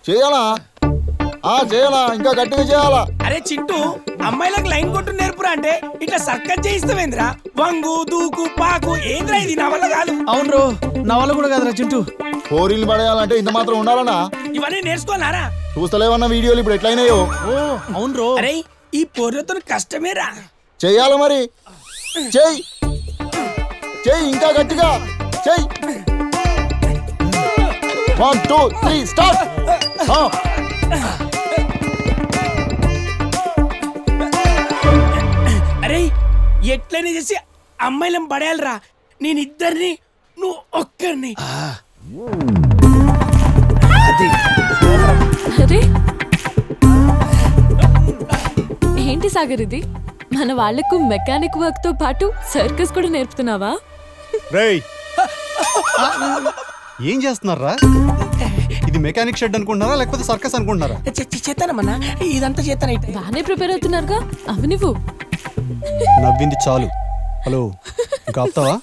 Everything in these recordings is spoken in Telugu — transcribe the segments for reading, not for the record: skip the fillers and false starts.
చేయాలా చేయాలా ఇంకా గట్టిగా చేయాలా? అరే చింటూ, అమ్మాయిలకు లైన్ కొట్టు నేర్పురా అంటే ఇట్లా సక్కగా చేయిస్తావేంద్రా? వంగు దూకు పాకు ఏంద్రా ఇది? నా వల్ల కాదు. అవును రో, నా వల్ల కూడా కాదురా చింటూ. పోరీలు పడేయాలంటే ఇంత మాత్రం ఉండాలనా? ఇవన్నీ నేర్చుకోవాలరా? చూస్తలేవన్న వీడియోలు ఇప్పుడు ఎట్లయినాయో. అవును రో. అరే ఈ పోర్లతో కష్టమేరా. చెయ్యాల మరి, చెయ్యి చెయ్యి ఇంకా గట్టిగా చెయ్యి. 1 2 3 స్టార్ట్. అరే ఎట్లనే చేసి అమ్మాయిలను పడేయాలరా. నేను ఇద్దరిని, నువ్వు ఒక్కరిని. అరే ఏంటి సాగర్ ఇది? మన వాళ్లకు మెకానిక్ వర్క్ తో పాటు సర్కస్ కూడా నేర్పుతున్నావా? ఏం చేస్తున్నారా? ఇది మెకానిక్ షెడ్ అనుకుంటున్నారా లేకపోతే సర్కస్ అనుకుంటున్నారా? చేస్తానమ్మన్నా, ఇదంతా చేస్తాను. బాగానే ప్రిపేర్ అవుతున్నారుగా. అవి నువ్వు నవ్వింది చాలు. హలో, ఇంకా ఆపుతావా?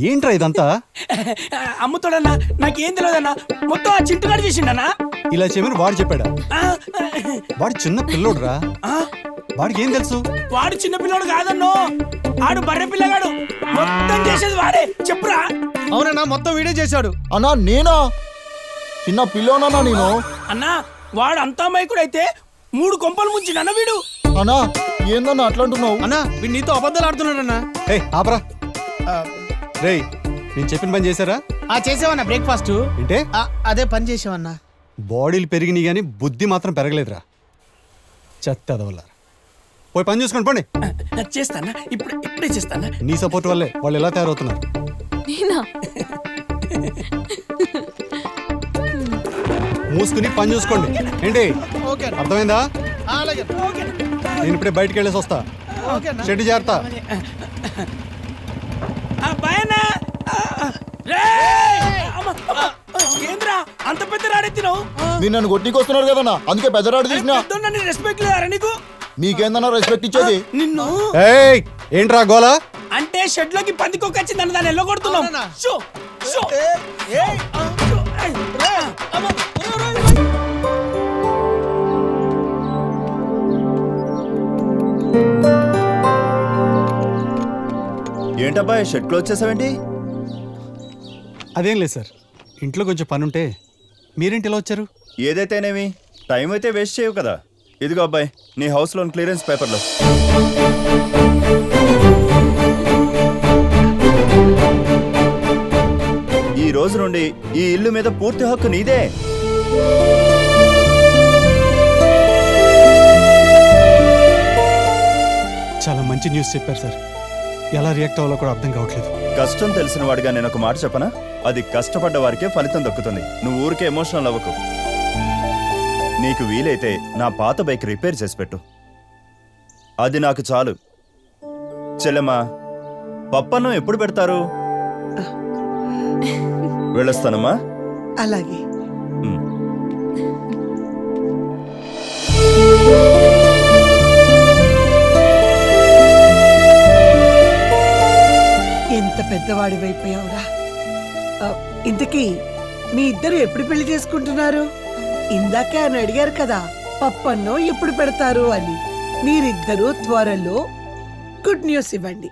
ఏంట్రా ఇదంతా? అమ్ముతాడన్నా, నాకేం తెలియదన్నా. మొత్తం ఆ చింటుగాడు చేసిండన్నా. ఇలా చేయమని వాడు చెప్పాడా? వాడు చిన్న పిల్లోడురా, వాడికి ఏం తెలుసు? వాడు చిన్న పిల్లోడు కాదన్నో, ఆడు బర్రె పిల్లగాడు. మొత్తం చేసేది వాడే. చెప్పురా. అవునన్నా, మొత్తం వీడియో చేశాడు. అన్నా నేనా? చిన్న పిల్లోనన్నా నేను? అన్నా వాడు అంతా మైకుడు అయితే 3 కొంపలు ముంచిండన్న వీడు. అన్నా ఏందన్నా అట్లా అంటున్నావు? అన్నా వీడు నీతో అబద్ధాలు ఆడుతున్నాడన్నా. ఆపరా. రేయ్, నేను చెప్పిన పని చేశారా? చేసావన్నా బ్రేక్ఫాస్ట్. ఏంటే? అదే పని చేసావన్నా. బాడీలు పెరిగినాయి కానీ బుద్ధి మాత్రం పెరగలేదురా. చెత్త అదవల్ల. పోయి పని చూసుకోండి పోండి. చేస్తానా, ఇప్పుడే చేస్తానా. నీ సపోర్ట్ వల్లే వాళ్ళు ఎలా తయారవుతున్నారు. మూసుకుని పని చూసుకోండి. ఏంటి అర్థమైందా? నేను ఇప్పుడే బయటకు వెళ్ళేసి వస్తా. షెడ్ జాగ్రత్త. ఏంద్రా అంత పెద్ద రాడెత్తినావు? మీరు నన్ను కొట్టికొస్తున్నారు కదన్నా, అందుకే పెద్ద రాడు తీసినా. రెస్పెక్ట్ లేదారా నీకు? మీకేందన్నా రెస్పెక్ట్ ఇచ్చేది? నిన్ను ఏంట్రా గోలా? అంటే షెడ్ లోకి పందికొచ్చిందని దాన్ని ఎల్లో కొడుతున్నావు. ఏంటబ్బా షెడ్ క్లోజ్ చేసావేంటి? అదేం లేదు సార్, ఇంట్లో కొంచెం పని ఉంటే. మీరేంటి ఇలా వచ్చారు? ఏదైతేనేమి టైం అయితే వేస్ట్ చేయవు కదా. ఇదిగో అబ్బాయి నీ హౌస్ లోన్ క్లియరెన్స్ పేపర్లో. ఈ రోజు నుండి ఈ ఇల్లు మీద పూర్తి హక్కు నీదే. చాలా మంచి న్యూస్ చెప్పారు సార్. ఎలా రియాక్ట్ అవ్వాలో కూడా అర్థం కావట్లేదు. కష్టం తెలిసిన వాడిగా నేను ఒక మాట చెప్పనా? అది కష్టపడ్డ వారికే ఫలితం దక్కుతుంది. నువ్వు ఊరికే ఎమోషనల్ అవ్వకు. నీకు వీలైతే నా పాత బైక్ రిపేర్ చేసి పెట్టు, అది నాకు చాలు. చెల్లెమ్మా, పప్పన్నం ఎప్పుడు పెడతారు? వెళ్ళొస్తానమ్మా. అలాగే. ఎంత పెద్దవాడివైపోయావురా. ఇంతకీ మీ ఇద్దరు ఎప్పుడు పెళ్లి చేసుకుంటున్నారు? ఇందాకే అని అడిగారు కదా పప్పన్నో ఎప్పుడు పెడతారు అని. మీరిద్దరూ త్వరలో గుడ్ న్యూస్ ఇవ్వండి.